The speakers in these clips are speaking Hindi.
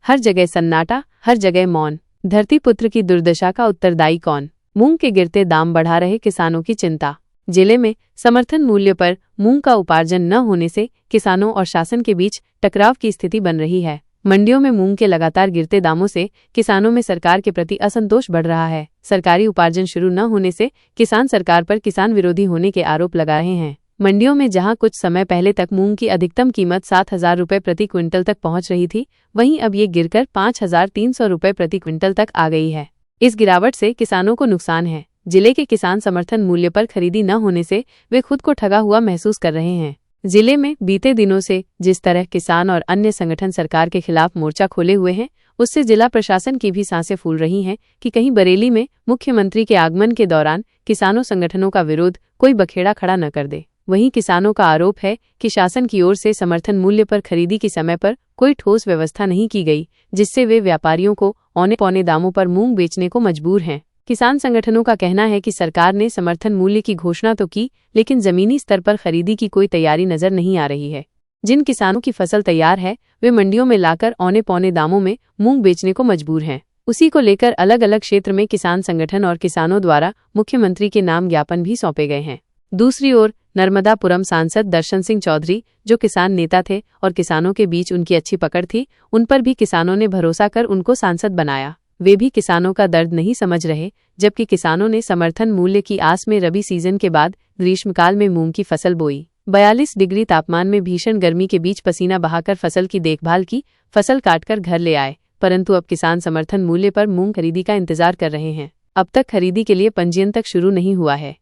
हर जगह सन्नाटा, हर जगह मौन। धरती पुत्र की दुर्दशा का उत्तरदायी कौन? मूंग के गिरते दाम बढ़ा रहे किसानों की चिंता। जिले में समर्थन मूल्य पर मूंग का उपार्जन न होने से किसानों और शासन के बीच टकराव की स्थिति बन रही है। मंडियों में मूंग के लगातार गिरते दामों से किसानों में सरकार के प्रति असंतोष बढ़ रहा है। सरकारी उपार्जन शुरू न होने से किसान सरकार पर किसान विरोधी होने के आरोप लगा रहे हैं। मंडियों में जहां कुछ समय पहले तक मूंग की अधिकतम कीमत 7,000 रुपये प्रति क्विंटल तक पहुंच रही थी, वहीं अब ये गिरकर 5,300 रुपये प्रति क्विंटल तक आ गई है। इस गिरावट से किसानों को नुकसान है। जिले के किसान समर्थन मूल्य पर खरीदी न होने से वे खुद को ठगा हुआ महसूस कर रहे हैं। जिले में बीते दिनों से जिस तरह किसान और अन्य संगठन सरकार के खिलाफ मोर्चा खोले हुए हैं, उससे जिला प्रशासन की भी सांसें फूल रही हैं कि कहीं बरेली में मुख्यमंत्री के आगमन के दौरान किसानों संगठनों का विरोध कोई बखेड़ा खड़ा न कर दे। वहीं किसानों का आरोप है कि शासन की ओर से समर्थन मूल्य पर खरीदी के समय पर कोई ठोस व्यवस्था नहीं की गई, जिससे वे व्यापारियों को औने पौने दामों पर मूंग बेचने को मजबूर हैं। किसान संगठनों का कहना है कि सरकार ने समर्थन मूल्य की घोषणा तो की, लेकिन जमीनी स्तर पर खरीदी की कोई तैयारी नजर नहीं आ रही है। जिन किसानों की फसल तैयार है, वे मंडियों में लाकर औने पौने दामों में मूंग बेचने को मजबूर हैं। उसी को लेकर अलग अलग क्षेत्र में किसान संगठन और किसानों द्वारा मुख्यमंत्री के नाम ज्ञापन भी सौंपे गए हैं। दूसरी ओर नर्मदापुरम सांसद दर्शन सिंह चौधरी, जो किसान नेता थे और किसानों के बीच उनकी अच्छी पकड़ थी, उन पर भी किसानों ने भरोसा कर उनको सांसद बनाया। वे भी किसानों का दर्द नहीं समझ रहे, जबकि किसानों ने समर्थन मूल्य की आस में रबी सीजन के बाद ग्रीष्मकाल में मूंग की फसल बोई। 42 डिग्री तापमान में भीषण गर्मी के बीच पसीना बहाकर फसल की देखभाल की, फसल काटकर घर ले आए, परंतु अब किसान समर्थन मूल्य पर मूंग खरीदी का इंतजार कर रहे हैं। अब तक खरीदी के लिए पंजीयन तक शुरू नहीं हुआ है।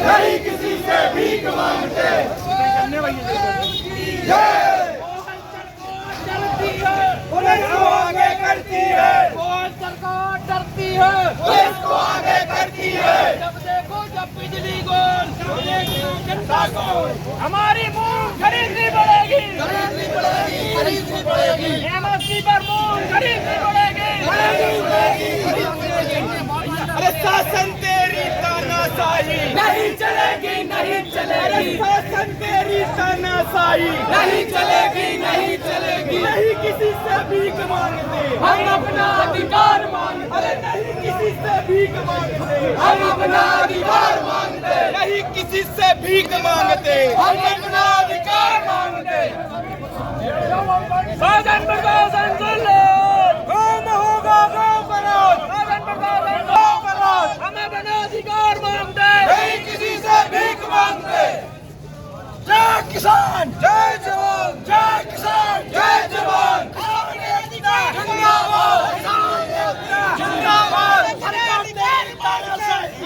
नहीं किसी से भीख मांगते, पुलिस को आगे करती है, सरकार डरती है, पुलिस को आगे करती है। जब देखो जब बिजली गोल, जनता को हमारी मूंग खरीदनी पड़ेगी, खरीदनी पड़ेगी, खरीदनी पड़ेगी। एमएसपी पर मूंग खरीदनी पड़ेगी, खरीदनी पड़ेगी, खरीदनी पड़ेगी। अरे शासन तेरी तानाशाही नहीं चलेगी, नहीं चलेगी। शासन तेरी तानाशाही नहीं चलेगी, नहीं चलेगी। नहीं किसी से भीख मांगते, हम अपना अधिकार मांगते। अरे नहीं किसी से भीख मांगते, हम अपना अधिकार मांगते। नहीं किसी से भीख मांगते, हम अपना अधिकार मांगते। साधन प्रशासन सुन लो, कौन होगा गाँव बरात, साधन प्रशासन गाँव बरात। हमें अपना अधिकार मांगते, नहीं किसी से भीख मांगते। जय किसान, जय जवान, जय किसान, जय जवान।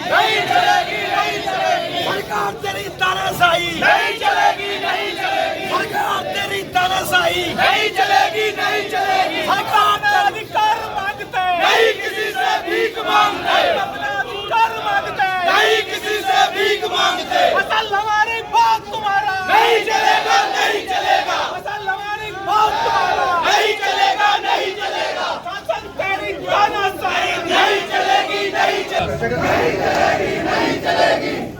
नहीं चलेगी, नहीं चलेगी सरकार तेरी तानाशाही, नहीं चलेगी, नहीं चलेगी सरकार तेरी तानाशाही, नहीं चलेगी, नहीं चलेगी सरकार तेरा अधिकार मांगते, नहीं किसी से भीख मांगते, अपना अधिकार मांगते, नहीं किसी से भीख मांगते। फसल हमारी बात तुम्हारा नहीं चलेगा, नहीं चलेगा। फसल हमारी बात तुम्हारा नहीं चलेगा, नहीं चलेगा। शासन तेरी तानाशाही नहीं चलेगी, नहीं चलेगी, नहीं चलेगी, नहीं चलेगी।